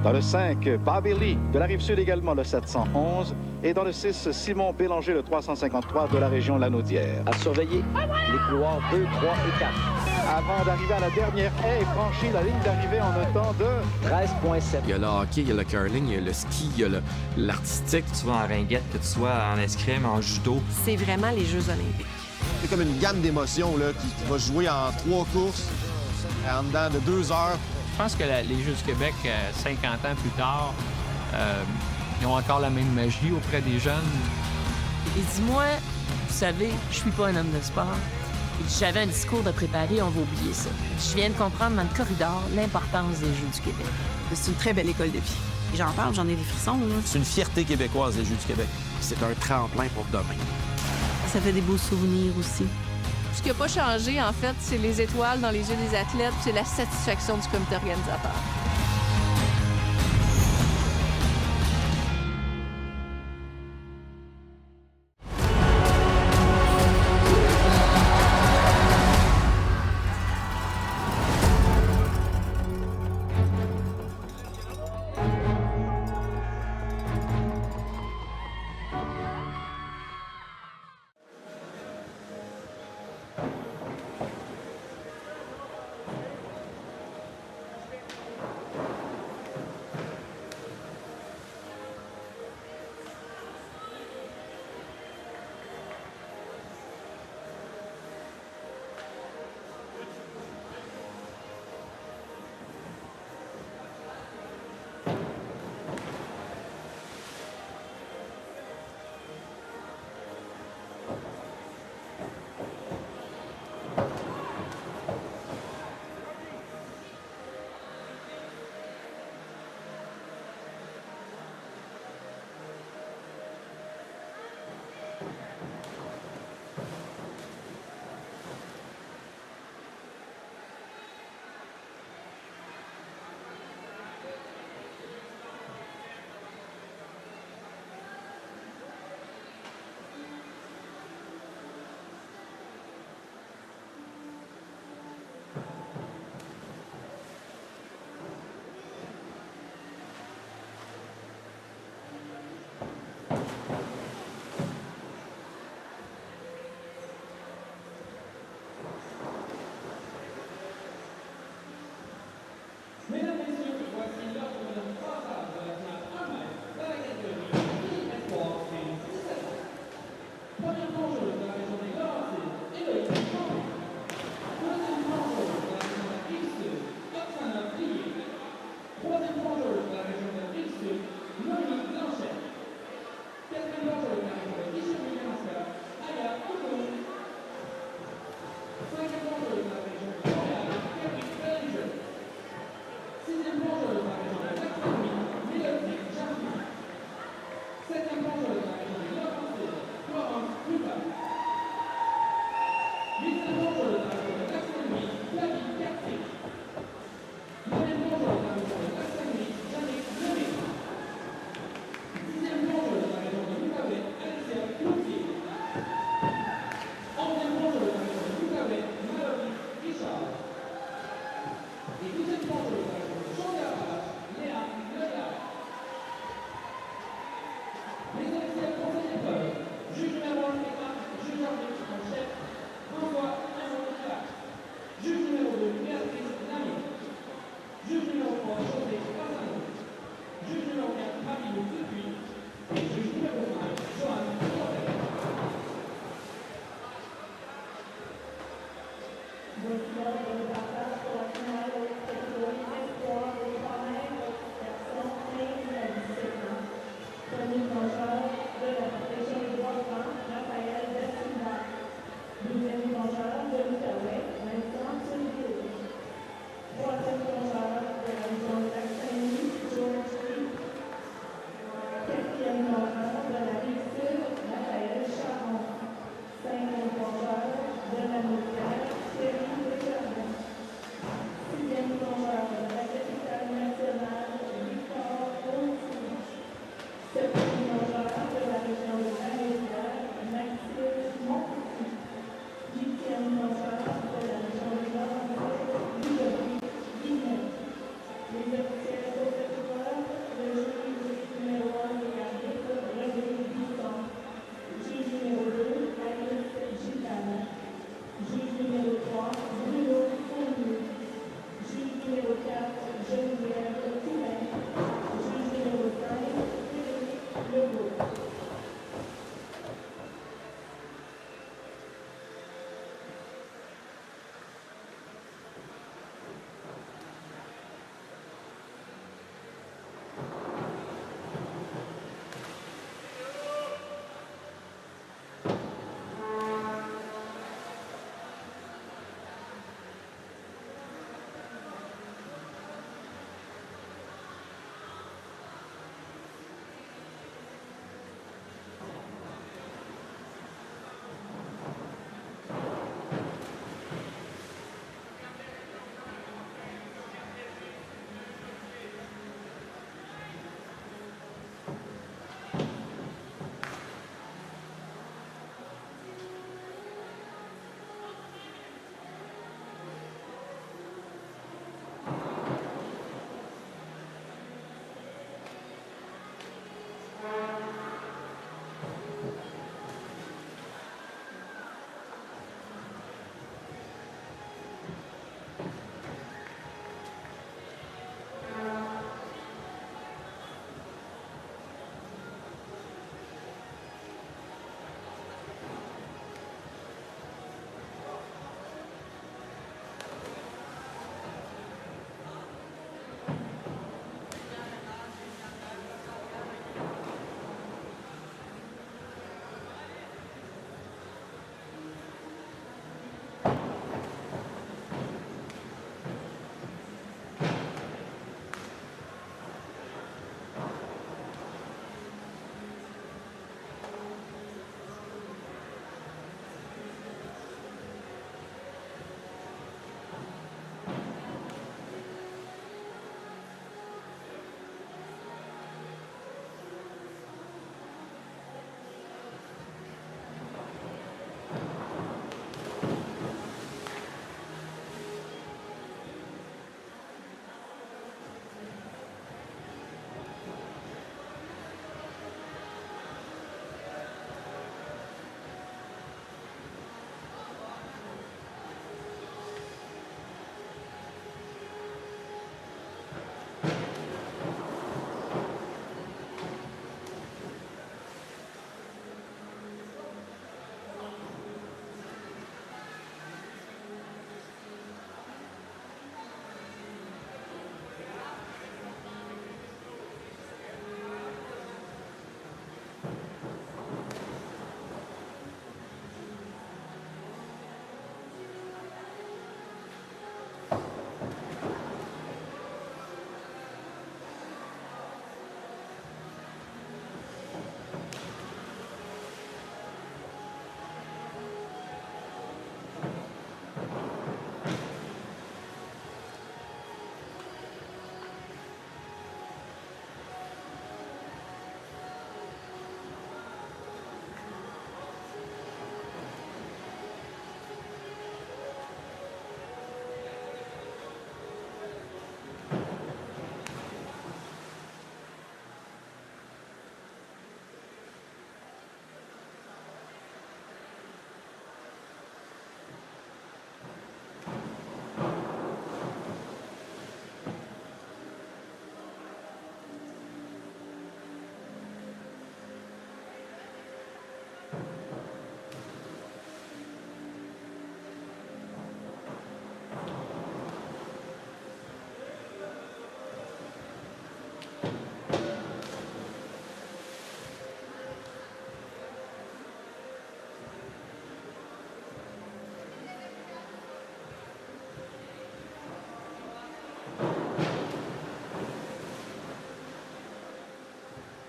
Dans le 5, Bobby Lee, de la Rive-Sud également, le 711. Et dans le 6, Simon Bélanger, le 353, de la région Lanaudière. À surveiller les couloirs 2, 3 et 4. Avant d'arriver à la dernière haie et franchir la ligne d'arrivée en un temps de 13,7. Il y a le hockey, il y a le curling, il y a le ski, il y a l'artistique. Que tu sois en ringuette, que tu sois en escrime, en judo. C'est vraiment les Jeux olympiques. C'est comme une gamme d'émotions là, qui va jouer en 3 courses en dedans de 2 heures. Je pense que les Jeux du Québec, 50 ans plus tard, ils ont encore la même magie auprès des jeunes. Il dit, moi, vous savez, je suis pas un homme de sport. Il dit, j'avais un discours de préparer, on va oublier ça. Je viens de comprendre dans le corridor l'importance des Jeux du Québec. C'est une très belle école de vie. J'en parle, j'en ai des frissons. Là. C'est une fierté québécoise, les Jeux du Québec. C'est un tremplin pour demain. Ça fait des beaux souvenirs aussi. Ce qui n'a pas changé, en fait, c'est les étoiles dans les yeux des athlètes, c'est la satisfaction du comité organisateur.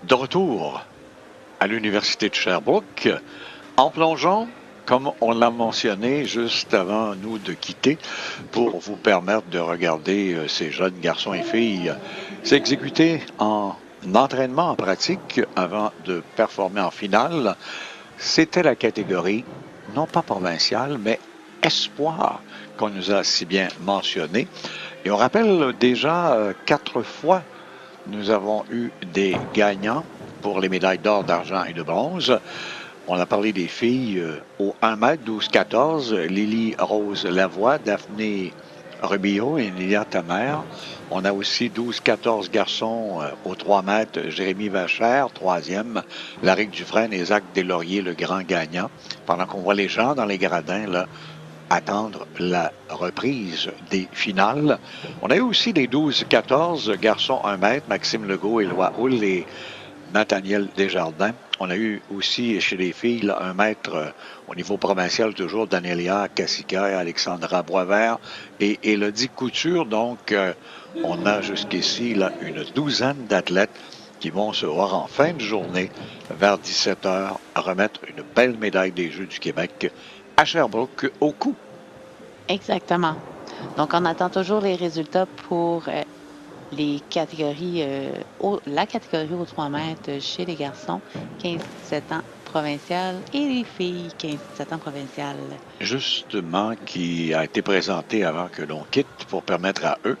De retour à l'Université de Sherbrooke, en plongeant, comme on l'a mentionné juste avant nous de quitter, pour vous permettre de regarder ces jeunes garçons et filles s'exécuter en entraînement, en pratique, avant de performer en finale. C'était la catégorie, non pas provinciale, mais espoir, qu'on nous a si bien mentionné. Et on rappelle déjà 4 fois, nous avons eu des gagnants pour les médailles d'or, d'argent et de bronze. On a parlé des filles au 1 mètre, 12-14, Lily Rose Lavoie, Daphné Rubio et Lilia Tamer. On a aussi 12-14 garçons au 3 mètres, Jérémy Vachère, 3e, Laric Dufresne et Zach Deslauriers, le grand gagnant. Pendant qu'on voit les gens dans les gradins, là, attendre la reprise des finales. On a eu aussi des 12-14 garçons 1 mètre, Maxime Legault, Éloi Houle et Nathaniel Desjardins. On a eu aussi chez les filles là, 1 mètre au niveau provincial, toujours Danielia Cassica, Alexandra Boisvert et Élodie Couture. Donc, on a jusqu'ici là, une 12aine d'athlètes qui vont se voir en fin de journée, vers 17h, remettre une belle médaille des Jeux du Québec à Sherbrooke au cou. Exactement. Donc, on attend toujours les résultats pour les catégories, la catégorie aux 3 mètres chez les garçons, 15-17 ans provincial, et les filles, 15-17 ans provincial. Justement, qui a été présenté avant que l'on quitte pour permettre à eux,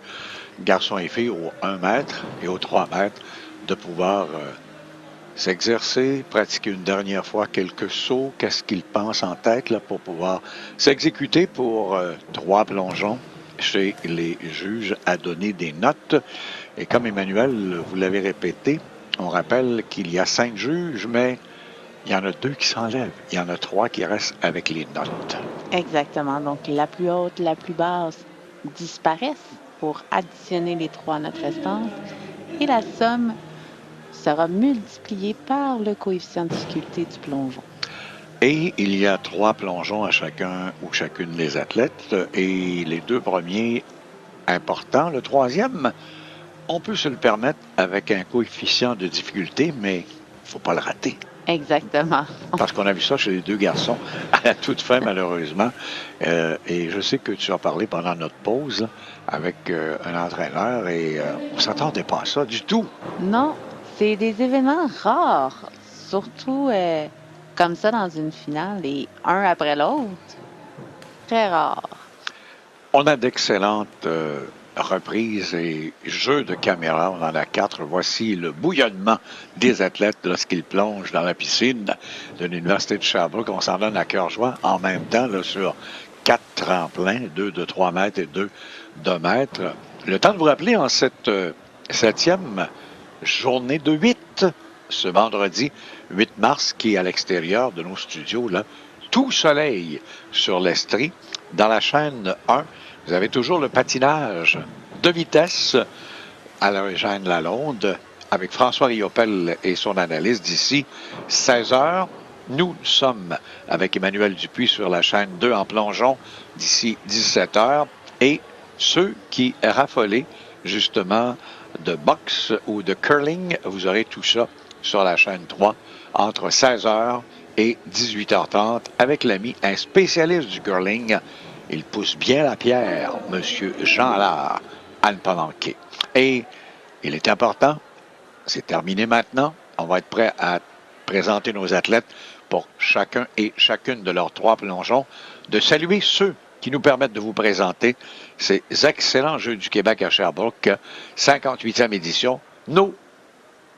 garçons et filles au 1 mètre et au 3 mètres, de pouvoir s'exercer, pratiquer une dernière fois quelques sauts, qu'est-ce qu'ils pensent en tête là, pour pouvoir s'exécuter pour 3 plongeons chez les juges à donner des notes. Et comme Emmanuel, vous l'avez répété, on rappelle qu'il y a 5 juges, mais il y en a 2 qui s'enlèvent. Il y en a 3 qui restent avec les notes. Exactement. Donc, la plus haute, la plus basse disparaissent pour additionner les 3 notes restantes. Et la somme sera multipliée par le coefficient de difficulté du plongeon. Et il y a 3 plongeons à chacun ou chacune des athlètes. Et les 2 premiers importants. Le 3e, on peut se le permettre avec un coefficient de difficulté, mais il ne faut pas le rater. Exactement. Parce qu'on a vu ça chez les 2 garçons à la toute fin, malheureusement. Et je sais que tu as parlé pendant notre pause avec un entraîneur et on ne s'attendait pas à ça du tout. Non, c'est des événements rares, surtout comme ça dans une finale, et un après l'autre. Très rare. On a d'excellentes reprises et jeux de caméra. On en a 4. Voici le bouillonnement des athlètes lorsqu'ils plongent dans la piscine de l'Université de Sherbrooke. On s'en donne à cœur joie en même temps là, sur 4 tremplins, 2 de 3 mètres et 2 de mètres. Le temps de vous rappeler en cette 7e journée de 8, ce vendredi 8 mars, qui est à l'extérieur de nos studios, là, tout soleil sur l'Estrie. Dans la chaîne 1, vous avez toujours le patinage de vitesse à l'Eugène Lalonde avec François Riopel et son analyse d'ici 16h. Nous sommes avec Emmanuel Dupuis sur la chaîne 2 en plongeon d'ici 17h. Et ceux qui raffolaient justement de boxe ou de curling, vous aurez tout ça sur la chaîne 3 entre 16h et 18h30 avec l'ami, un spécialiste du curling. Il pousse bien la pierre, M. Jean Allard, à ne pas manquer. Et il est important, c'est terminé maintenant, on va être prêt à présenter nos athlètes pour chacun et chacune de leurs 3 plongeons, de saluer ceux qui nous permettent de vous présenter ces excellents Jeux du Québec à Sherbrooke, 58e édition, nos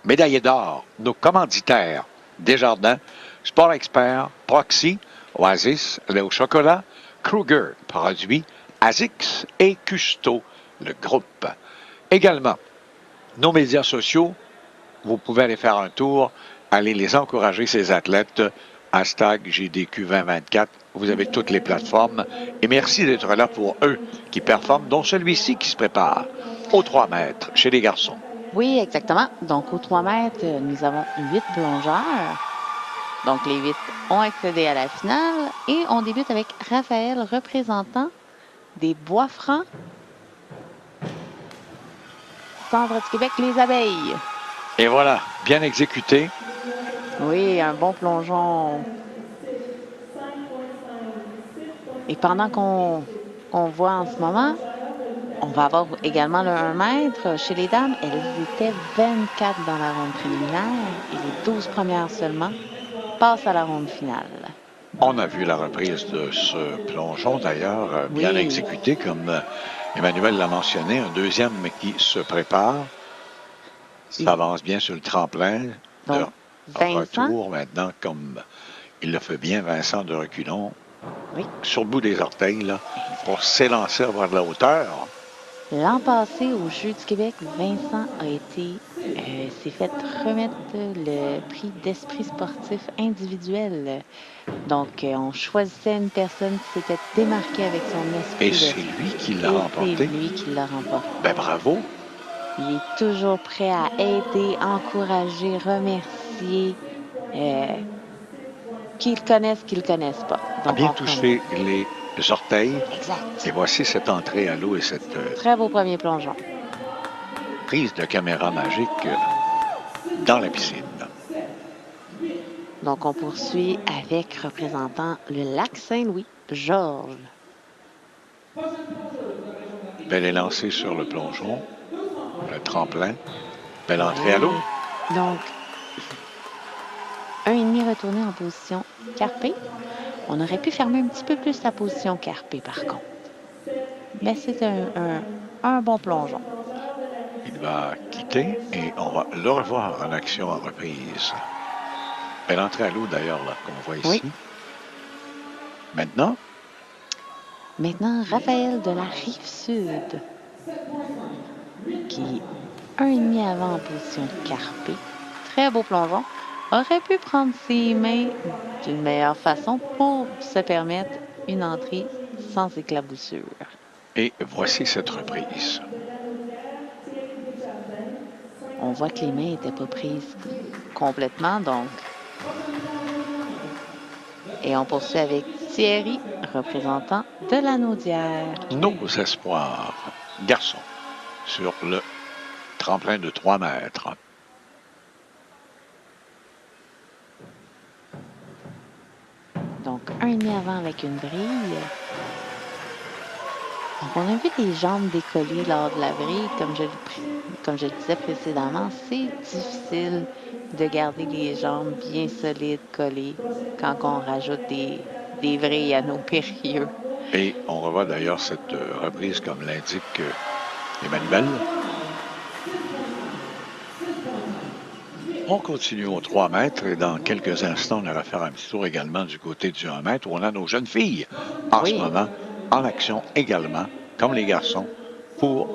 médaillés d'or, nos commanditaires, Desjardins, Sport Expert, Proxy, Oasis, Léo Chocolat, Kruger, produit, ASICS et Custo, le groupe. Également, nos médias sociaux, vous pouvez aller faire un tour, aller les encourager, ces athlètes, #GDQ2024. Vous avez toutes les plateformes. Et merci d'être là pour eux qui performent, dont celui-ci qui se prépare aux 3 mètres chez les garçons. Oui, exactement. Donc, aux 3 mètres, nous avons 8 plongeurs. Donc, les 8 ont accédé à la finale. Et on débute avec Raphaël, représentant des Bois-Francs. Centre du Québec, les abeilles. Et voilà, bien exécuté. Oui, un bon plongeon. Et pendant qu'on voit en ce moment, on va avoir également le 1 mètre. Chez les dames, elles étaient 24 dans la ronde préliminaire et les 12 premières seulement passent à la ronde finale. On a vu la reprise de ce plongeon, d'ailleurs, bien exécuté, comme Emmanuel l'a mentionné. Un deuxième qui se prépare. Ça avance bien sur le tremplin. Donc, Vincent, retour maintenant, comme il le fait bien, Vincent de reculons. Oui. Sur le bout des orteils, là, pour s'élancer vers la hauteur. L'an passé, au Jeux du Québec, Vincent s'est fait remettre le prix d'esprit sportif individuel. Donc, on choisissait une personne qui s'était démarquée avec son esprit. Et c'est lui qui l'a remporté. C'est lui qui l'a remporté. Ben bravo. Il est toujours prêt à aider, encourager, remercier. Qu'ils le connaissent, qu'ils le connaissent pas. Donc, bien touché les orteils. Exact. Et voici cette entrée à l'eau et cette très beau premier plongeon. Prise de caméra magique dans la piscine. Donc, on poursuit avec représentant le lac Saint-Louis, Georges. Belle élancée sur le plongeon, le tremplin. Belle entrée à l'eau. Donc, 1,5 retourné en position carpée. On aurait pu fermer un petit peu plus la position carpée, par contre. Mais c'est un bon plongeon. Il va quitter et on va le revoir en action en reprise. Belle entrée à l'eau, d'ailleurs, là, qu'on voit ici. Oui. Maintenant, Raphaël de la Rive-Sud, qui, 1,5 avant en position carpée. Très beau plongeon. Aurait pu prendre ses mains d'une meilleure façon pour se permettre une entrée sans éclaboussure. et voici cette reprise. On voit que les mains n'étaient pas prises complètement, donc. Et on poursuit avec Thierry, représentant de la Naudière. Nos espoirs, garçons, sur le tremplin de 3 mètres. Donc, 1,5 avant avec une vrille. Donc, on a vu des jambes décollées lors de la vrille. Comme je le disais précédemment, c'est difficile de garder les jambes bien solides, collées, quand on rajoute des vrilles à nos périlleux. Et on revoit d'ailleurs cette reprise, comme l'indique Emmanuel. On continue aux 3 mètres et dans quelques instants, on ira faire un petit tour également du côté du 1 mètre où on a nos jeunes filles en ce moment en action également, comme les garçons, pour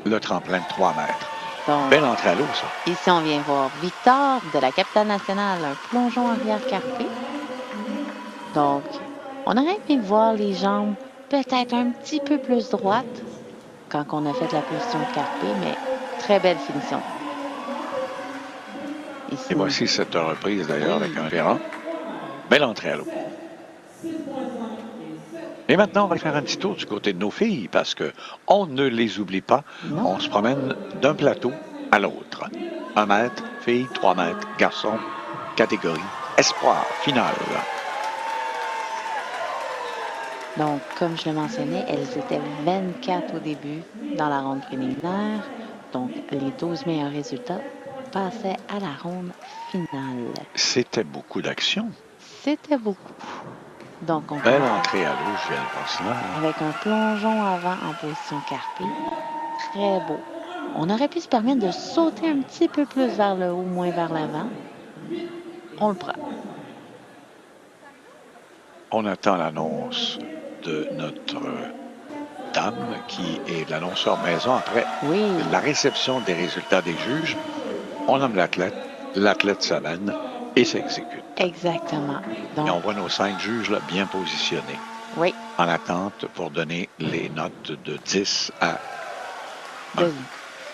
le tremplin de 3 mètres. Donc, belle entrée à l'eau, ça. Ici, on vient voir Victor de la capitale nationale, un plongeon arrière carpé. Donc, on aurait aimé voir les jambes peut-être un petit peu plus droites quand on a fait la position de carpé, mais très belle finition. Ici, et voici cette reprise d'ailleurs avec un ferrant. Belle entrée à l'eau. Et maintenant, on va faire un petit tour du côté de nos filles parce qu'on ne les oublie pas. Non. On se promène d'un plateau à l'autre. 1 mètre, filles, 3 mètres, garçons, catégorie espoir, finale. Donc, comme je le mentionnais, elles étaient 24 au début dans la ronde préliminaire. Donc, les 12 meilleurs résultats passaient à la ronde finale. C'était beaucoup d'action. C'était beaucoup. Donc, on belle entrée à l'eau, je viens de voir cela. Avec un plongeon avant en position carpée. Très beau. On aurait pu se permettre de sauter un petit peu plus vers le haut, moins vers l'avant. On le prend. On attend l'annonce de notre dame qui est l'annonceur maison après la réception des résultats des juges. On nomme l'athlète s'amène et s'exécute. Exactement. Donc, et on voit nos 5 juges là, bien positionnés. Oui. En attente pour donner les notes de 10 à 1.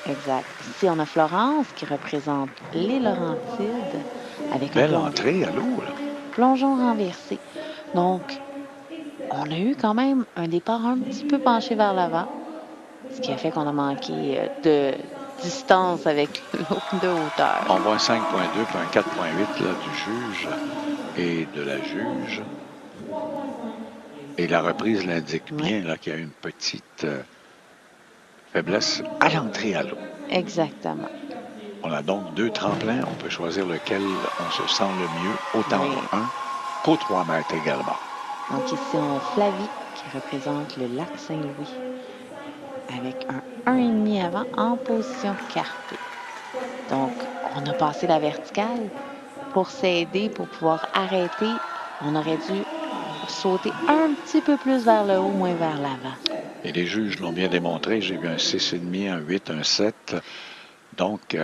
Exact. Ici, on a Florence qui représente les Laurentides avec belle un entrée à l'eau. plongeon renversé. Donc, on a eu quand même un départ un petit peu penché vers l'avant, ce qui a fait qu'on a manqué distance avec l'autre de hauteur. On voit un 5.2 puis un 4.8 là, du juge et de la juge. Et la reprise l'indique bien là, qu'il y a une petite faiblesse à l'entrée à l'eau. Exactement. On a donc 2 tremplins. On peut choisir lequel on se sent le mieux, autant au 1 qu'au 3 mètres également. Donc ici, on a Flavie qui représente le lac Saint-Louis avec un 1,5 avant en position carpée. Donc, on a passé la verticale. Pour s'aider, pour pouvoir arrêter, on aurait dû sauter un petit peu plus vers le haut, moins vers l'avant. Et les juges l'ont bien démontré. J'ai vu un 6,5, un 8, un 7. Donc...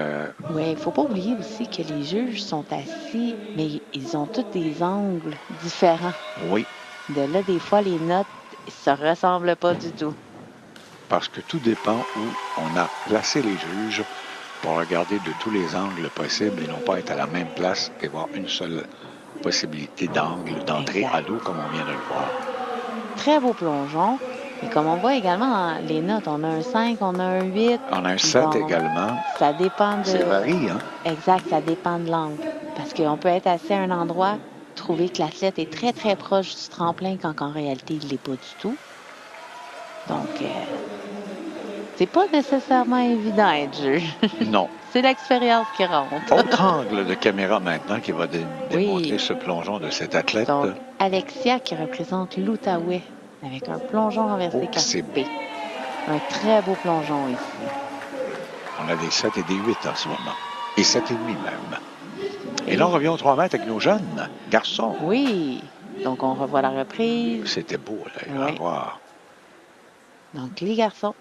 Oui, il ne faut pas oublier aussi que les juges sont assis, mais ils ont tous des angles différents. Oui. De là, des fois, les notes ne se ressemblent pas du tout. Parce que tout dépend où on a placé les juges pour regarder de tous les angles possibles et non pas être à la même place et voir une seule possibilité d'angle, d'entrée à l'eau, comme on vient de le voir. Très beau plongeon. Et comme on voit également dans les notes, on a un 5, on a un 8. On a un 7 également. Ça dépend de... Ça varie, hein? Exact, ça dépend de l'angle. Parce qu'on peut être assis à un endroit, trouver que l'athlète est très, très proche du tremplin, quand en réalité, il ne l'est pas du tout. Donc, c'est pas nécessairement évident d'être juge. Non. C'est l'expérience qui rentre. Autre angle de caméra maintenant qui va démontrer ce plongeon de cet athlète. Donc, Alexia qui représente l'Outaouais avec un plongeon renversé carpé. Un très beau plongeon ici. On a des 7 et des 8 en ce moment. Et 7,5 même. Et là, on revient aux 3 mètres avec nos jeunes garçons. Oui. Donc, on revoit la reprise. C'était beau, là, à voir. Donc, les garçons.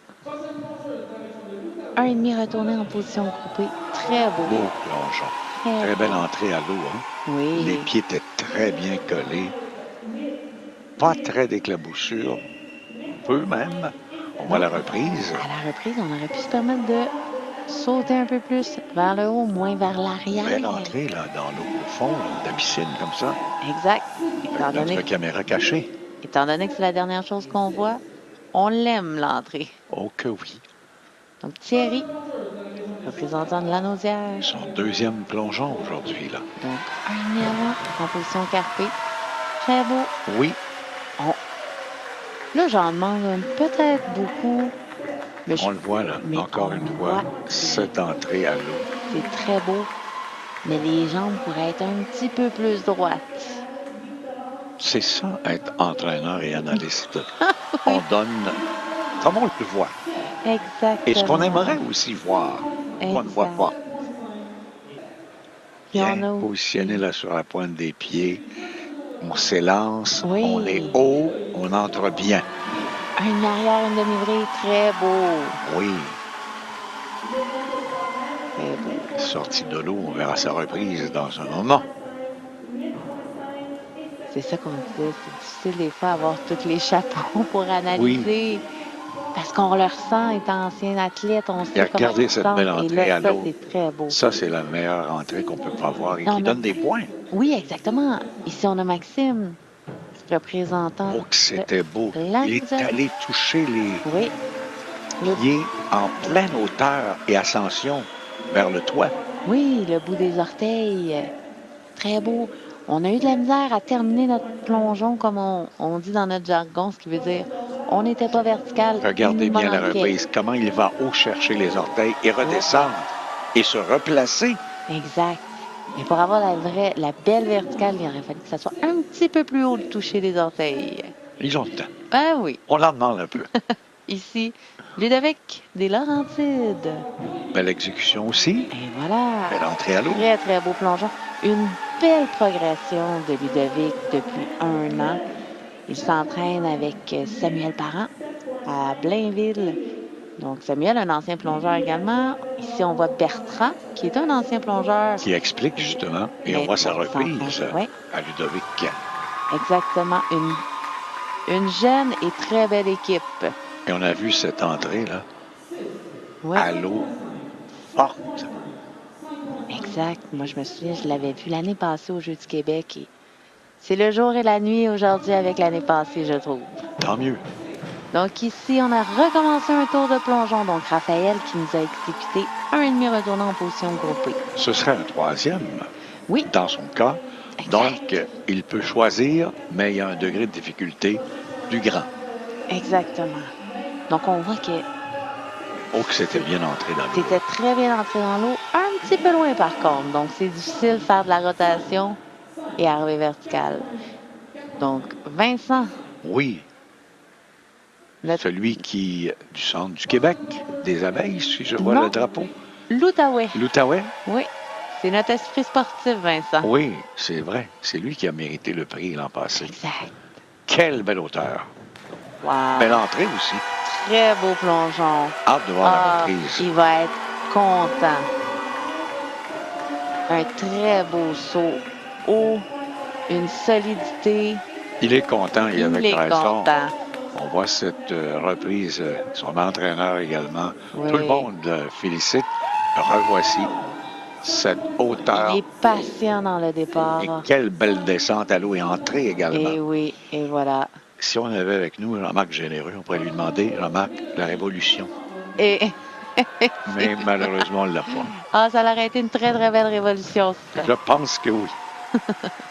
1,5 retourné en position groupée. Très beau. Beau plongeon. Très belle entrée à l'eau. Hein? Oui. Les pieds étaient très bien collés. Pas très d'éclaboussure. Peu même. On voit la reprise. À la reprise, on aurait pu se permettre de sauter un peu plus vers le haut, moins vers l'arrière. Belle entrée, là, dans l'eau, au fond, là, de la piscine, comme ça. Exact. Avec notre caméra cachée. Étant donné que c'est la dernière chose qu'on voit, on l'aime, l'entrée. Oh que oui. Donc, Thierry, représentant de Lanaudière. Son 2e plongeon aujourd'hui, là. Donc, 1,5 avant, en position carpée. Très beau. Oui. Là, j'en demande peut-être beaucoup. Mais on le voit, là, encore une fois, cette entrée à l'eau. C'est très beau, mais les jambes pourraient être un petit peu plus droites. C'est ça, être entraîneur et analyste. On donne comme on le voit. Exactement. Et ce qu'on aimerait aussi voir, qu'on ne voit pas. Bien positionné là sur la pointe des pieds. On s'élance, on est haut, on entre bien. Une arrière, une demi-vrille, très beau. Oui. Très beau. Sortie de l'eau, on verra sa reprise dans un moment. C'est ça qu'on disait, c'est difficile des fois d'avoir tous les chapeaux pour analyser. Oui. Parce qu'on le ressent, étant ancien athlète, on sait comment regardez cette belle entrée à l'eau. C'est très beau. Ça, c'est la meilleure entrée qu'on peut avoir et qui donne des points. Oui, exactement. Ici, on a Maxime, représentant. Oh, que c'était beau. Il est allé toucher les pieds en pleine hauteur et ascension vers le toit. Oui, le bout des orteils. Très beau. On a eu de la misère à terminer notre plongeon, comme on dit dans notre jargon, ce qui veut dire on n'était pas vertical. Regardez bien la reprise, comment il va haut chercher les orteils et redescendre et se replacer. Exact. Mais pour avoir la belle verticale, il aurait fallu que ça soit un petit peu plus haut de toucher les orteils. Ils ont le temps. Ah oui. On en demande un peu. Ici, Ludovic des Laurentides. Belle exécution aussi. Et voilà. Belle entrée à l'eau. Très, très beau plongeon. Une belle progression de Ludovic depuis 1 an. Il s'entraîne avec Samuel Parent à Blainville. Donc, Samuel, un ancien plongeur également. Ici, on voit Bertrand, qui est un ancien plongeur. Qui explique justement, et on voit sa reprise à Ludovic. Exactement. Une jeune et très belle équipe. Et on a vu cette entrée-là à l'eau forte. Exact. Moi, je me souviens, je l'avais vu l'année passée aux Jeux du Québec. Et c'est le jour et la nuit aujourd'hui avec l'année passée, je trouve. Tant mieux. Donc ici, on a recommencé un tour de plongeon. Donc Raphaël qui nous a exécuté un et demi retournant en position groupée. Ce serait un troisième. Oui. Dans son cas. Exact. Donc, il peut choisir, mais il y a un degré de difficulté plus grand. Exactement. Donc on voit que Oh, que c'était bien entré dans l'eau. c'était très bien entré dans l'eau. Un petit peu loin par contre. Donc c'est difficile de faire de la rotation et arriver verticale. Donc Vincent. Oui. Celui qui, du centre du Québec, des abeilles, si je vois Non. le drapeau. L'Outaouais. L'Outaouais? Oui. C'est notre esprit sportif, Vincent. Oui, c'est vrai. C'est lui qui a mérité le prix l'an passé. Exact. Quelle belle hauteur. Wow. Belle entrée aussi. Très beau plongeon. Hâte de voir la reprise. Il va être content. Un très beau saut. Haut. Une solidité. Il est content, il Il avait est raison. content. On voit cette reprise, son entraîneur également. Oui. Tout le monde félicite. Revoici cette hauteur. Il est patient dans le départ. Et quelle belle descente à l'eau et entrée également. Et oui, et voilà. Si on avait avec nous Jean-Marc Généreux, on pourrait lui demander, Jean-Marc, la révolution. Et Mais malheureusement, on ne l'a pas. ça aurait été une très, très belle révolution. ça. Je pense que oui.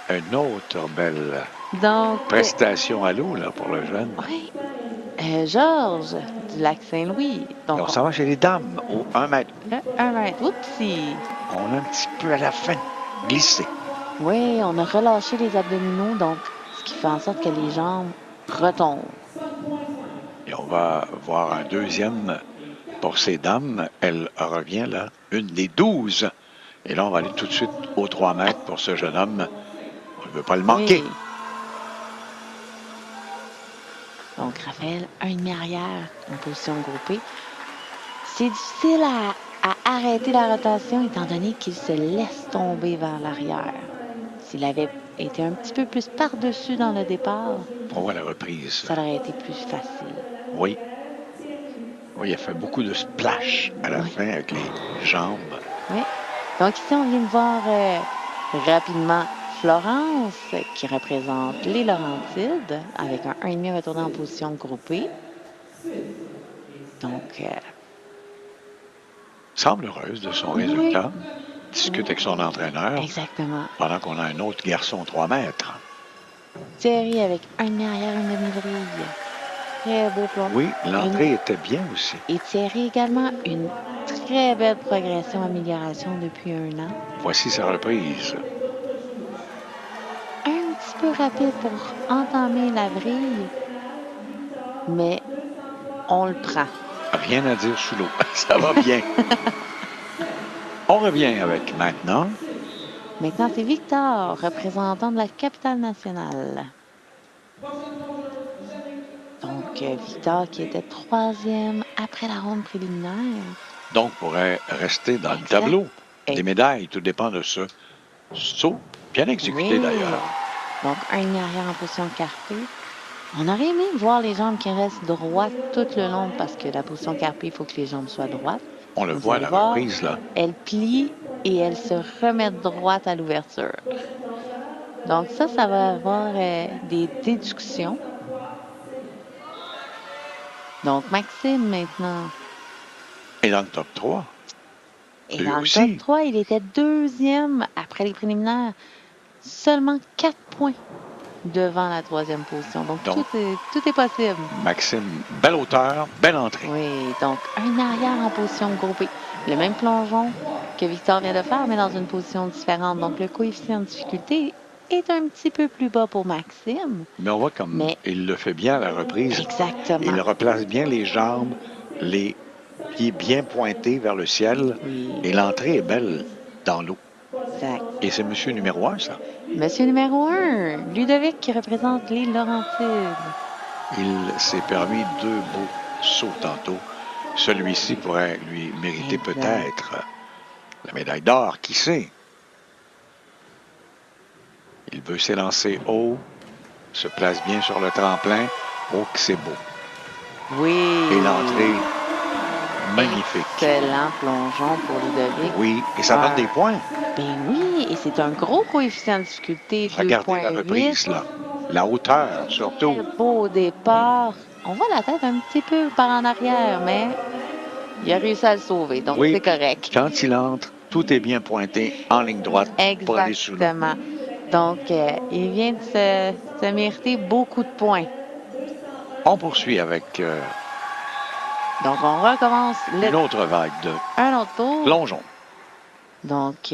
Une autre belle Donc, prestation à l'eau là, pour le jeune. oui. Georges, du lac Saint-Louis. Donc, Et on s'en va chez les dames, au 1 mètre. le 1 mètre. Oupsie. On a un petit peu à la fin glissé. Oui, on a relâché les abdominaux, donc ce qui fait en sorte que les jambes retombent. Et on va voir un deuxième pour ces dames. Elle revient là, une des 12. Et là, on va aller tout de suite aux 3 mètres pour ce jeune homme. On ne veut pas le manquer. Oui. Donc, Raphaël, un demi arrière en position groupée. C'est difficile à arrêter la rotation étant donné qu'il se laisse tomber vers l'arrière. S'il avait été un petit peu plus par-dessus dans le départ, On voit la reprise. ça aurait été plus facile. Oui. Oui, il a fait beaucoup de splash à la fin avec les jambes. Oui. Donc ici, on vient de voir rapidement Florence, qui représente les Laurentides, avec un 1,5 retourné en position groupée. Donc, Semble heureuse de son Oui. résultat. Discute avec son entraîneur. exactement. Pendant qu'on a un autre garçon 3 mètres. Thierry avec un demi arrière, une demi-vrille. Très beau plongeon. Oui, l'entrée était bien aussi. Et Thierry également, une très belle progression, amélioration depuis 1 an. Voici sa reprise. Un petit peu rapide pour entamer la vrille, mais on le prend. Rien à dire sous l'eau. Ça va bien. On revient avec maintenant. Maintenant, c'est Victor, représentant de la capitale nationale. Donc, Victor qui était 3e après la ronde préliminaire. Donc, pourrait rester dans le Exact. tableau des Exact. médailles. Tout dépend de ce saut. Bien exécuté Oui. d'ailleurs. Donc, un demi arrière en position carpée. On aurait aimé voir les jambes qui restent droites tout le long parce que la position carpée, il faut que les jambes soient droites. On le Vous voit à allez la voir, reprise là. Elle plie et elle se remet droite à l'ouverture. Donc ça va avoir des déductions. Donc Maxime maintenant. Et dans le top 3. Et Lui dans le aussi. top 3, il était 2e après les préliminaires. Seulement 4 points devant la 3e position. Donc Donc- tout est possible. Maxime, belle hauteur, belle entrée. Oui, donc un arrière en position groupée. Le même plongeon que Victor vient de faire, mais dans une position différente. Donc le coefficient de difficulté est un petit peu plus bas pour Maxime. Mais on voit comme Mais- il le fait bien à la reprise. Exactement. Il replace bien les jambes, les pieds bien pointés vers le ciel. Oui, Et l'entrée est belle dans l'eau. exact. Et c'est monsieur numéro 1, ça. Monsieur numéro 1, Ludovic qui représente les Laurentides. Il s'est permis 2 beaux sauts tantôt. Celui-ci pourrait lui mériter Exact. peut-être la médaille d'or, qui sait. Il veut s'élancer haut, se place bien sur le tremplin. Oh, que c'est beau. Oui. Et l'entrée, magnifique. Excellent plongeon pour Ludovic. Oui, et ça donne des points. Ben oui, et c'est un gros coefficient de difficulté, Regardez la 2,8. reprise, là. La hauteur, surtout. Très beau départ. On voit la tête un petit peu par en arrière, mais il a réussi à le sauver, donc Oui. c'est correct. Quand il entre, tout est bien pointé en ligne droite pour aller sous l'eau. Exactement. Donc, il vient de se mériter beaucoup de points. On poursuit avec Donc, on recommence une autre vague de un autre tour. plongeon. Donc,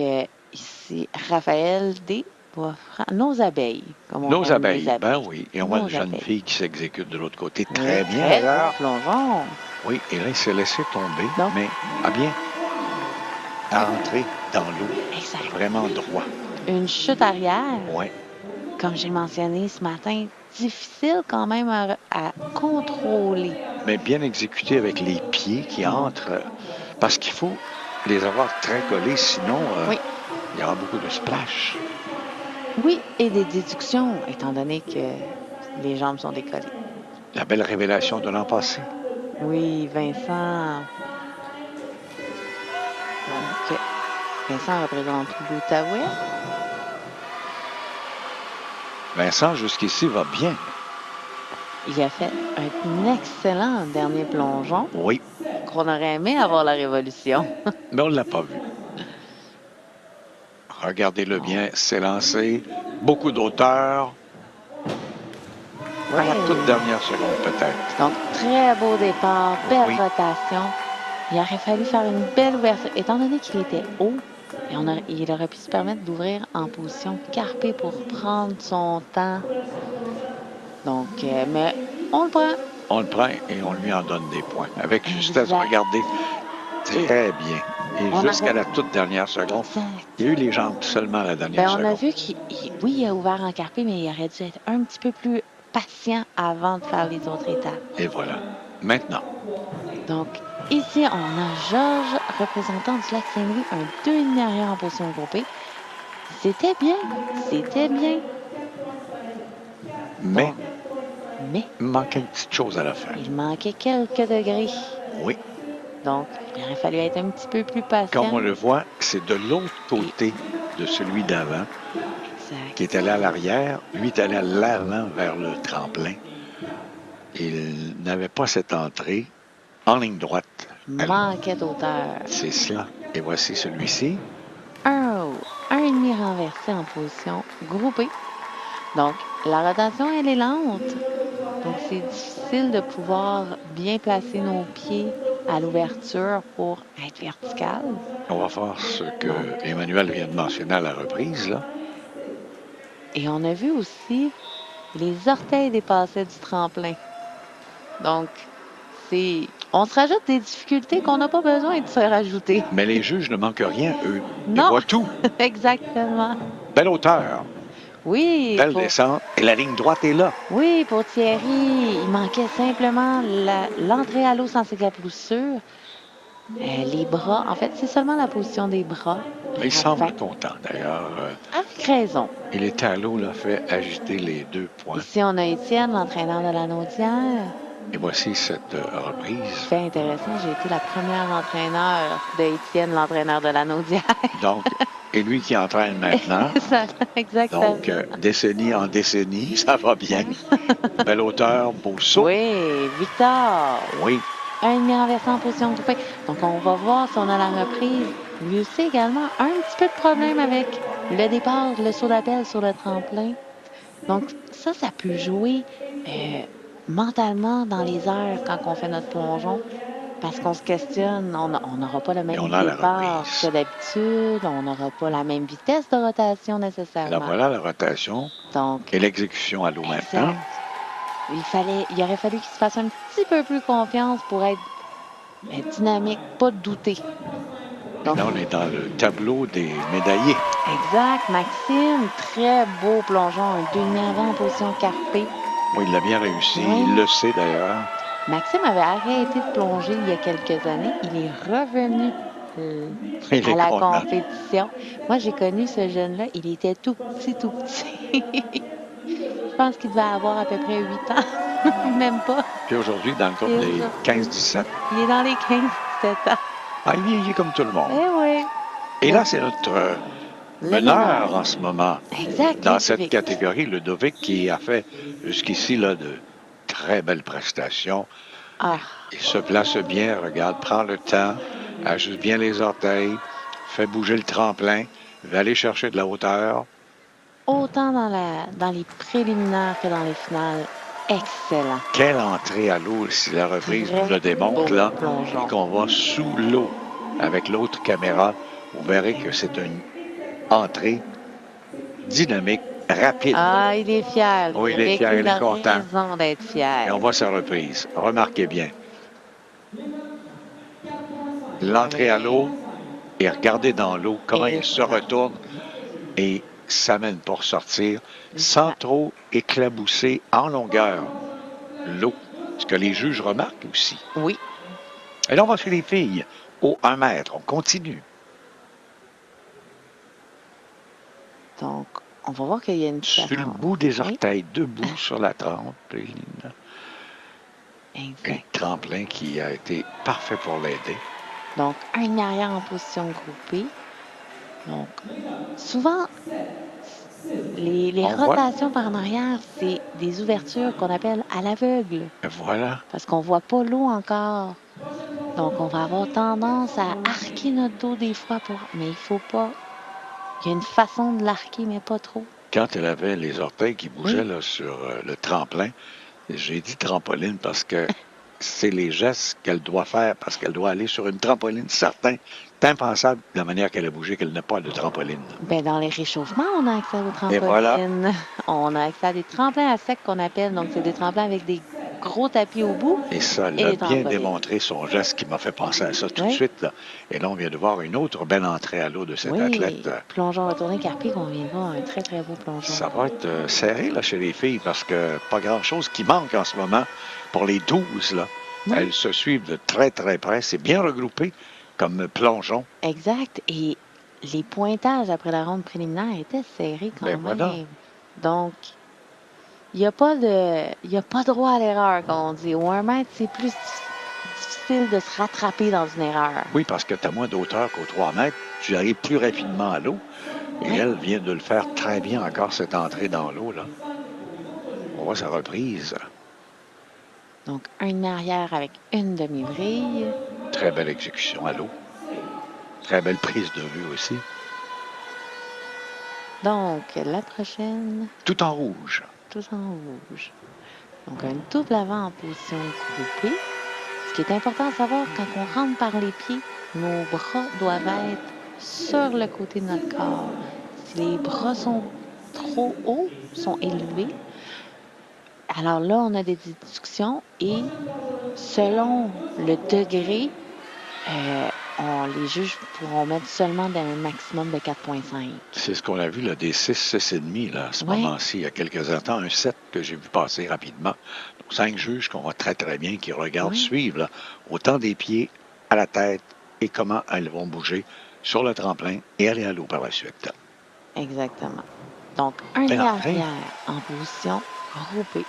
ici, Raphaël D. va faire nos abeilles. Comme on Nos aime abeilles, les ben oui. Et on voit Nos une jeune abeilles. fille qui s'exécute de l'autre côté. Très Oui, bien, très d'ailleurs. bon plongeon. Oui, et là, il s'est laissé tomber, Non. mais a bien entré dans l'eau. Exact. Vraiment droit. Une chute arrière, Oui. comme j'ai mentionné ce matin, difficile quand même à contrôler. Mais bien exécuté avec les pieds qui entrent. Parce qu'il faut les avoir très collés, sinon Oui. il y aura beaucoup de splash. Oui, et des déductions, étant donné que les jambes sont décollées. La belle révélation de l'an passé. Oui, Vincent. Donc, Vincent représente l'Outaouais. Vincent, jusqu'ici, va bien. Il a fait un excellent dernier plongeon Oui, qu'on aurait aimé avoir la révolution. mais on ne l'a pas vu. Regardez-le bien, c'est lancé. Beaucoup d'auteur. À la toute dernière seconde, peut-être. Donc, très beau départ, belle Oui. rotation. Il aurait fallu faire une belle ouverture. Étant donné qu'il était haut, et il aurait pu se permettre d'ouvrir en position carpée pour prendre son temps. Donc, mais on le prend. On le prend et on lui en donne des points. Avec justesse, Exact. regardez. Très bien. Et On jusqu'à avait- la toute dernière seconde. Exact. Il y a eu les jambes seulement à la dernière Ben, on seconde. a vu oui, il a ouvert en carpé, mais il aurait dû être un petit peu plus patient avant de faire les autres étapes. Et voilà. Maintenant, Donc, ici, on a Georges, représentant du lac Saint-Louis, un 2,5 arrière en position groupée. C'était bien, c'était bien. mais Mais il manquait une petite chose à la fin. il manquait quelques degrés. Oui. Donc, il aurait fallu être un petit peu plus patient. Comme on le voit, c'est de l'autre côté de celui d'avant Exact. qui est allé à l'arrière. Lui est allé à l'avant vers le tremplin. Il n'avait pas cette entrée en ligne droite. Manquait d'auteur. C'est cela. Et voici celui-ci. Un haut, un et demi renversé en position groupée. Donc, la rotation, elle est lente. Donc, c'est difficile de pouvoir bien placer nos pieds à l'ouverture pour être vertical. On va faire ce que Emmanuel vient de mentionner à la reprise, là. Et on a vu aussi les orteils dépassaient du tremplin. Donc, on se rajoute des difficultés qu'on n'a pas besoin de se rajouter. Mais les juges ne manquent rien, eux. Ils Non. voient tout. Exactement. Belle hauteur, Oui. belle descente. Et la ligne droite est là. Oui, pour Thierry, il manquait simplement l'entrée à l'eau sans éclaboussure. Les bras, en fait, c'est seulement la position des bras. Il semble content, d'ailleurs. Avec raison. Et les talos l'a fait agiter les 2 points. Ici, on a Étienne, l'entraîneur de la Naudière. Et voici cette reprise. Fait intéressant, j'ai été la première entraîneur d'Étienne, l'entraîneur de la Naudière. Donc, et lui qui entraîne maintenant. Exactement. Donc, décennie en décennie, ça va bien. Belle hauteur, beau saut. Oui, Victor. Oui. Un demi renversé en position groupée. Donc, on va voir si on a la reprise. Lui aussi également, un petit peu de problème avec le départ, le saut d'appel sur le tremplin. Donc, ça peut jouer mentalement dans les airs quand on fait notre plongeon. Parce qu'on se questionne, on n'aura pas le même on a la départ reprise. que d'habitude, on n'aura pas la même vitesse de rotation nécessairement. Là, voilà la rotation. Donc, Et l'exécution à l'eau maintenant. il aurait fallu qu'il se fasse un petit peu plus confiance pour être dynamique, pas douter. Donc, Là, on est dans le tableau des médaillés. exact, Maxime, très beau plongeon, un 2,5 avant en position carpée. Oui, il l'a bien réussi. Oui. Il le sait d'ailleurs. Maxime avait arrêté de plonger il y a quelques années. Il est revenu Il à est la content. compétition. Moi, j'ai connu ce jeune-là. Il était tout petit, tout petit. Je pense qu'il devait avoir à peu près 8 ans. Même pas. Puis aujourd'hui, dans le groupe C'est des ça. 15-17, Il est dans les 15-17 ans. il vieillit comme tout le monde. Eh oui. Et là, c'est notre meneur en ce moment. Exact. Dans Ludovic. cette catégorie, Ludovic, qui a fait jusqu'ici là, de très belle prestation. Ah, Il se place bien, regarde, prend le temps, ajuste bien les orteils, fait bouger le tremplin, va aller chercher de la hauteur. autant dans les préliminaires que dans les finales, excellent. Quelle entrée à l'eau, si la reprise Très nous le démontre, beau là, plongeon. et qu'on va sous l'eau avec l'autre caméra, vous verrez que c'est une entrée dynamique, rapide. Ah, il est fier. Oui, il est fier, il est a content. raison d'être fier. Et on voit sa reprise. Remarquez bien. L'entrée à l'eau et regardez dans l'eau comment il se retourne et s'amène pour sortir sans trop éclabousser en longueur l'eau. Ce que les juges remarquent aussi. Oui. Et là, on va chez les filles au 1 mètre. On continue. Donc, on va voir qu'il y a une Sur le différence. bout des orteils, debout sur la trampoline. Exact. Un tremplin qui a été parfait pour l'aider. Donc, un arrière en position groupée. Donc, souvent, les On voit. rotations par en arrière, c'est des ouvertures qu'on appelle à l'aveugle. Voilà. Parce qu'on ne voit pas l'eau encore. Donc, on va avoir tendance à arquer notre dos des fois, mais il ne faut pas. Il y a une façon de l'arquer, mais pas trop. Quand elle avait les orteils qui bougeaient là, sur le tremplin, j'ai dit trampoline parce que c'est les gestes qu'elle doit faire parce qu'elle doit aller sur une trampoline. Certain, c'est impensable de la manière qu'elle a bougé qu'elle n'a pas de trampoline. Ben, dans les réchauffements, on a accès aux trampolines. Et voilà. On a accès à des tremplins à sec qu'on appelle. Donc, c'est des tremplins avec des gros tapis au bout. Et ça, elle Et a les bien trampolines. démontré son geste qui m'a fait penser à ça tout de Oui. suite. Là. Et là, on vient de voir une autre belle entrée à l'eau de cette Oui, athlète. plongeon retourné carpé qu'on vient de voir. Un très, très beau plongeon. Ça va être serré là, chez les filles parce que pas grand-chose qui manque en ce moment pour les 12. Là. Oui. Elles se suivent de très, très près. C'est bien regroupé comme plongeon. Exact. Et les pointages après la ronde préliminaire étaient serrés quand Ben même. voilà. Donc, il n'y a pas droit à l'erreur, comme on dit. Au 1 mètre, c'est plus difficile de se rattraper dans une erreur. Oui, parce que tu as moins d'auteur qu'au 3 mètres. Tu arrives plus rapidement à l'eau. Et Oui. elle vient de le faire très bien encore, cette entrée dans l'eau. Là. On voit sa reprise. Donc, un arrière avec une demi-vrille. Très belle exécution à l'eau. Très belle prise de vue aussi. Donc, la prochaine, Tout en rouge. tout en rouge. Donc, un double avant en position groupée. Ce qui est important à savoir, quand on rentre par les pieds, nos bras doivent être sur le côté de notre corps. Si les bras sont trop hauts, sont élevés, alors là, on a des déductions et selon le degré, les juges pourront mettre seulement un maximum de 4,5. C'est ce qu'on a vu, là, des 6,5 là, à ce Oui. moment-ci, il y a quelques instants, un 7 que j'ai vu passer rapidement. Donc, 5 juges qu'on voit très, très bien, qui regardent Oui. suivre, là, autant des pieds à la tête et comment elles vont bouger sur le tremplin et aller à l'eau par la suite. Exactement. Donc, un Belle arrière entrée. en position groupée.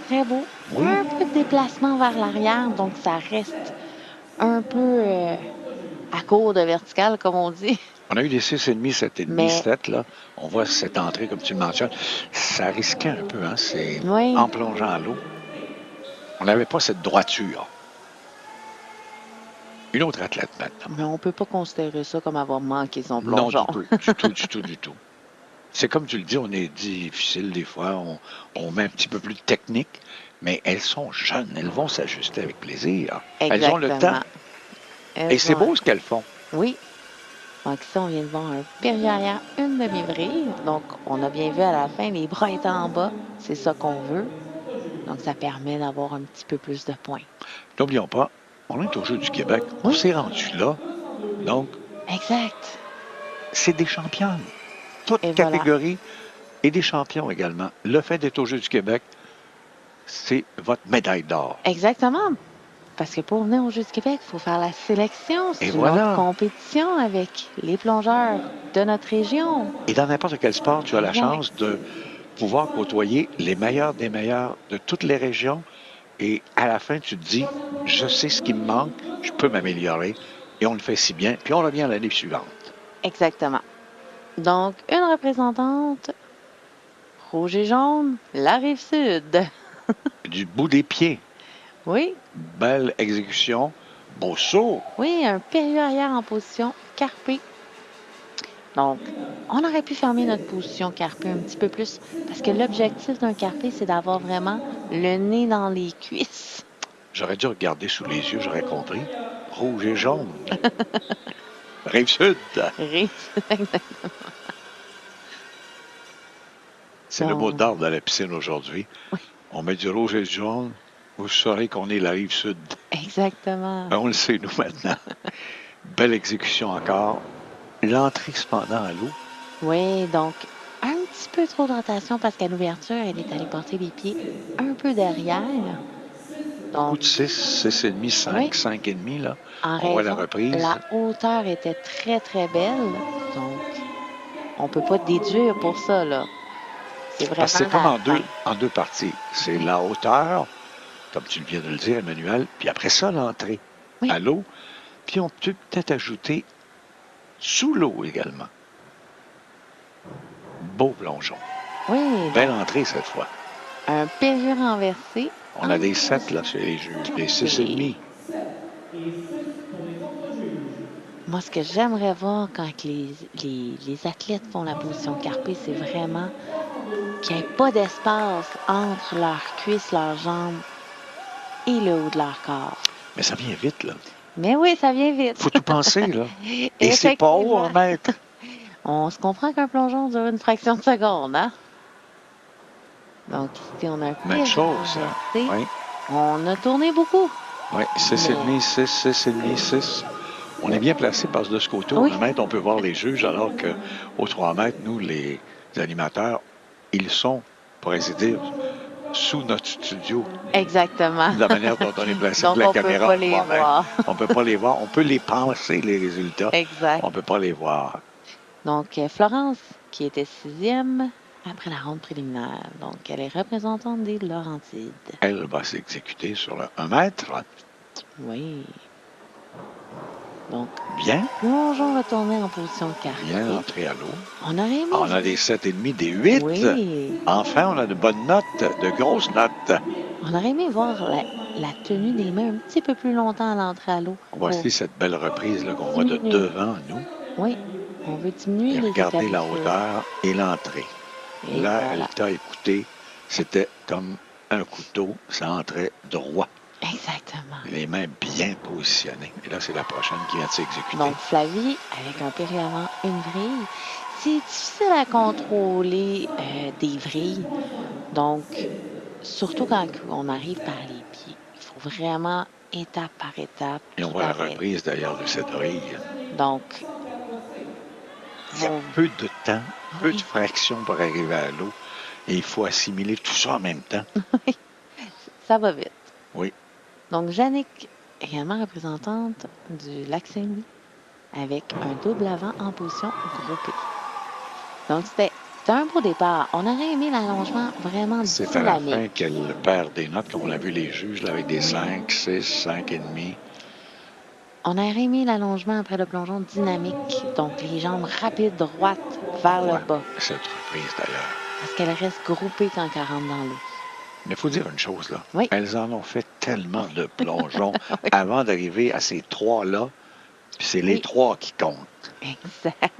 Très beau. Oui. Un peu de déplacement vers l'arrière, donc ça reste un peu à court de vertical, comme on dit. On a eu des 6,5, 7,5, Mais- 7, là. On voit cette entrée, comme tu le mentionnes. Ça risquait un peu, hein. C'est Oui. en plongeant à l'eau. On n'avait pas cette droiture. Une autre athlète maintenant. Mais on peut pas considérer ça comme avoir manqué son Non, plongeon. du tout. C'est comme tu le dis, on est difficile des fois, on met un petit peu plus de technique, mais elles sont jeunes, elles vont s'ajuster avec plaisir. Elles ont le Exactement. temps. Elles Et c'est ont- beau ce qu'elles font. Oui. Donc ici, on vient de voir un période arrière, une demi-vrille. Donc, on a bien vu à la fin, les bras étaient en bas. C'est ça qu'on veut. Donc, ça permet d'avoir un petit peu plus de points. N'oublions pas, on est au Jeu du Québec. On Oui. s'est rendu là. Donc, Exact. c'est des championnes. Toutes Et voilà. catégories et des champions également. Le fait d'être au Jeu du Québec, c'est votre médaille d'or. Exactement. Parce que pour venir au Jeux du Québec, il faut faire la sélection. C'est Et une voilà. autre compétition avec les plongeurs de notre région. Et dans n'importe quel sport, tu as la Ouais. chance de pouvoir côtoyer les meilleurs des meilleurs de toutes les régions. Et à la fin, tu te dis, je sais ce qui me manque, je peux m'améliorer. Et on le fait si bien. Puis on revient l'année suivante. Exactement. Donc, une représentante rouge et jaune, la Rive-Sud. du bout des pieds. Oui, Belle exécution. Beau saut. oui, un périlleux arrière en position carpé. Donc, on aurait pu fermer notre position carpé un petit peu plus parce que l'objectif d'un carpé, c'est d'avoir vraiment le nez dans les cuisses. J'aurais dû regarder sous les yeux, j'aurais compris. Rouge et jaune. Rive-Sud. C'est le mot d'ordre à la piscine aujourd'hui. Oui. On met du rouge et du jaune. Vous saurez qu'on est la Rive-Sud. Exactement. On le sait, nous, maintenant. Belle exécution encore. L'entrée, cependant, à l'eau. Oui, donc, un petit peu trop de rotation parce qu'à l'ouverture, elle est allée porter les pieds un peu derrière. Coup de 6, 6,5, 5, Oui. 5,5, là. En On voit la raison, reprise. la hauteur était très, très belle. Donc, on peut pas déduire pour ça, là. C'est vraiment Parce que c'est comme la fin. en deux parties. C'est la hauteur, comme tu viens de le dire, Emmanuel, puis après ça, l'entrée à l'eau. Puis on peut peut-être ajouter sous l'eau également. Beau plongeon. Oui, Belle entrée cette fois. un périlleux renversé. On a des 7 là chez les juges, des 6,5. Moi, ce que j'aimerais voir quand les athlètes font la position carpée, c'est vraiment qu'il n'y ait pas d'espace entre leurs cuisses, leurs jambes et le haut de leur corps. Mais ça vient vite, là. Mais oui, ça vient vite. Faut tout penser, là. Et c'est pas haut en mètre. On se comprend qu'un plongeon dure une fraction de seconde, hein? Donc, ici, on a un Même périlleux chose. renversé. Oui, On a tourné beaucoup. oui. 6,5, 6, 6,5, 6. On est bien placé parce que de ce côté, Oui. au 1 mètre, on peut voir les juges, alors qu'au 3 mètres, nous, les animateurs, ils sont, pour ainsi dire, sous notre studio. Exactement. De la manière dont on est placé Donc, de la on caméra. peut pas les moi-même. voir. On peut pas les voir. On peut les penser, les résultats. Exact. On peut pas les voir. Donc, Florence, qui était 6e après la ronde préliminaire. Donc, elle est représentante des Laurentides. Elle va s'exécuter sur le 1 mètre. Oui. Donc, Bien. plongeon retourné en position carrée. Bien entré à l'eau. On aurait aimé. On a des 7,5, des 8. Oui. Enfin, on a de bonnes notes, de grosses notes. On aurait aimé voir la tenue des mains un petit peu plus longtemps à l'entrée à l'eau. Voici cette belle reprise là, qu'on voit de devant nous. Oui. On veut diminuer Et les regardez la éclaboussures. hauteur et l'entrée. Et Là, voilà. elle t'a écouté. C'était comme un couteau. Ça entrait droit. Exactement. Les mains bien positionnées. Et là, c'est la prochaine qui vient de s'exécuter. Donc, Flavie, avec un péril avant une vrille, c'est difficile à contrôler des vrilles. Donc, surtout quand on arrive par les pieds, il faut vraiment étape par étape. Et on tout voit la arrêter. reprise d'ailleurs de cette vrille. Donc, Il y a peu de temps, peu de fractions pour arriver à l'eau. Et il faut assimiler tout ça en même temps. ça va vite. Oui. Donc, Jannick, également représentante du Lac-Saint-Louis, avec un double avant en position groupée. Donc, c'était un beau départ. On aurait aimé l'allongement vraiment C'est à la fin dynamique. qu'elle perd des notes, comme on l'a vu les juges, là, avec des 5, 6, 5,5. On aurait aimé l'allongement après le plongeon dynamique. Donc, les jambes rapides, droites, vers le bas. Cette reprise d'ailleurs. Parce qu'elle reste groupée quand elle rentre dans l'eau. Mais il faut dire une chose, là. Oui. Elles en ont fait tellement de plongeons avant d'arriver à ces trois-là. Puis c'est les trois qui comptent. Exact.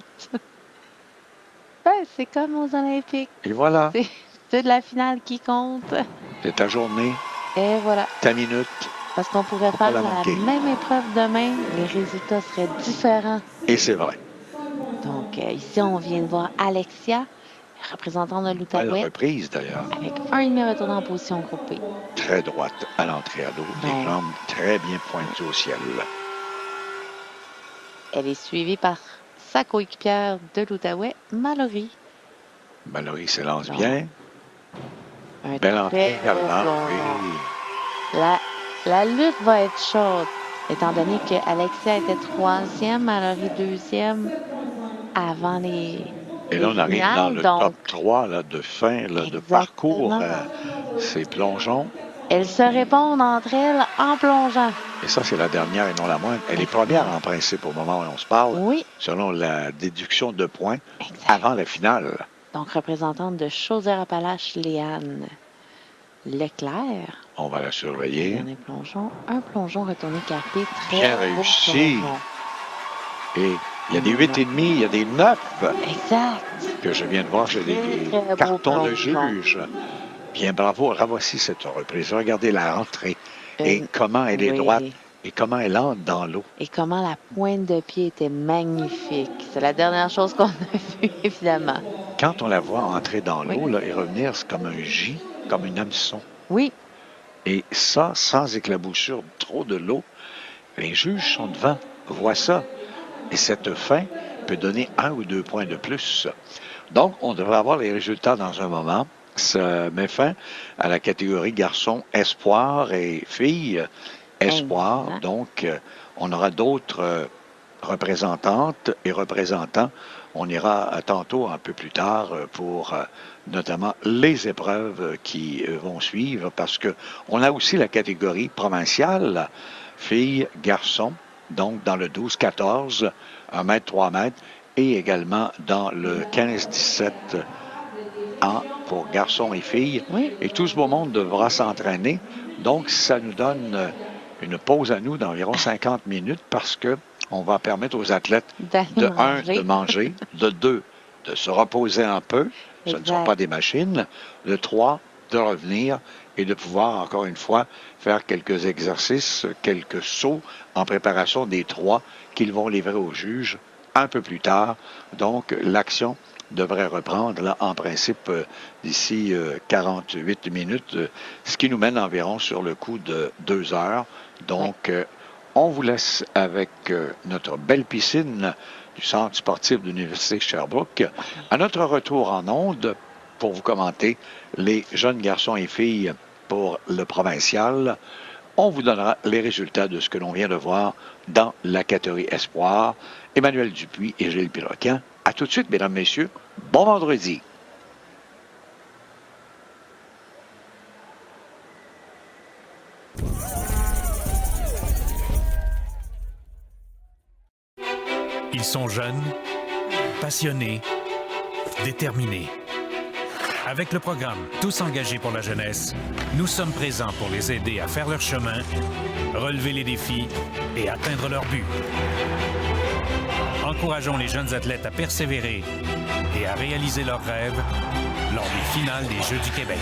Ben, c'est comme aux Olympiques. Et voilà. C'est de la finale qui compte. C'est ta journée, Et voilà. ta minute. Parce qu'on pourrait Faut pas faire la la manquer. même épreuve demain, les résultats seraient différents. Et c'est vrai. Donc, ici, on vient de voir Alexia, représentante de Belle l'Outaouais, reprise d'ailleurs. avec un demi retourné en position groupée. Très droite à l'entrée à l'eau. Les jambes très bien pointues au ciel. Elle est suivie par sa coéquipière de l'Outaouais, Mallory. Mallory s'élance bien. Un Belle entrée très beau également. plongeon. La lutte va être chaude, étant donné que Alexia était 3e, Mallory 2e avant les. Et là, on arrive finales, dans le donc, top 3 là, de fin là, de parcours. Ces plongeons. Elles se répondent entre elles en plongeant. Et ça, c'est la dernière et non la moindre. Elle est première en principe au moment où on se parle. Oui. Selon la déduction de points avant la finale. Donc, représentante de Chaudière-Appalaches, Léane Leclerc. On va la surveiller. Dernier plongeon. Un plongeon retourné carpé. Très Bien beau réussi. plongeon. Et il y a des 8,5, il y a des 9 Exact. que je viens de voir chez des Très beau cartons de plongeon. juge. Bien, bravo. Revoici cette reprise. Regardez la rentrée et comment elle est oui. droite et comment elle entre dans l'eau. Et comment la pointe de pied était magnifique. C'est la dernière chose qu'on a vue, évidemment. Quand on la voit entrer dans l'eau là, et revenir, c'est comme un J, comme un hameçon. Oui. Et ça, sans éclaboussure trop de l'eau, les juges sont devant, voient ça. Et cette fin peut donner 1 ou 2 points de plus. Donc, on devrait avoir les résultats dans un moment. Ça met fin à la catégorie garçons espoir et filles espoir. Exact. Donc, on aura d'autres représentantes et représentants. On ira tantôt, un peu plus tard, pour notamment les épreuves qui vont suivre, parce que on a aussi la catégorie provinciale, filles, garçons, donc dans le 12-14, 1 mètre, 3 mètres, et également dans le 15-17 ans pour garçons et filles. Oui. Et tout ce beau monde devra s'entraîner. Donc, ça nous donne une pause à nous d'environ 50 minutes parce que on va permettre aux athlètes de 1, de manger, de 2, de se reposer un peu, ce ne sont pas des machines, de 3, de revenir et de pouvoir, encore une fois, faire quelques exercices, quelques sauts en préparation des 3 qu'ils vont livrer aux juges un peu plus tard. Donc, l'action devrait reprendre, là, en principe, d'ici 48 minutes, ce qui nous mène environ sur le coup de 2 heures. Donc, on vous laisse avec notre belle piscine du Centre sportif de l'Université de Sherbrooke. À notre retour en ondes, pour vous commenter les jeunes garçons et filles pour le provincial, on vous donnera les résultats de ce que l'on vient de voir dans la catégorie Espoir. Emmanuel Dupuis et Gilles Piroquin. À tout de suite, mesdames, messieurs. Bon vendredi. Ils sont jeunes, passionnés, déterminés. Avec le programme Tous engagés pour la jeunesse, nous sommes présents pour les aider à faire leur chemin, relever les défis et atteindre leur but. Encourageons les jeunes athlètes à persévérer et à réaliser leurs rêves lors des finales des Jeux du Québec.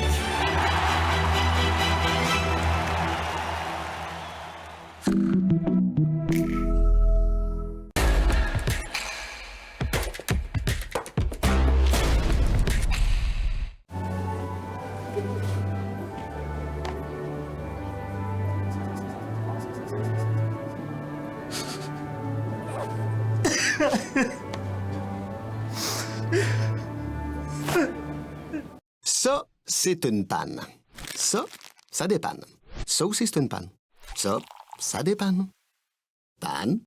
Ça, c'est une panne. Ça dépanne. Ça aussi, c'est une panne. Ça dépanne.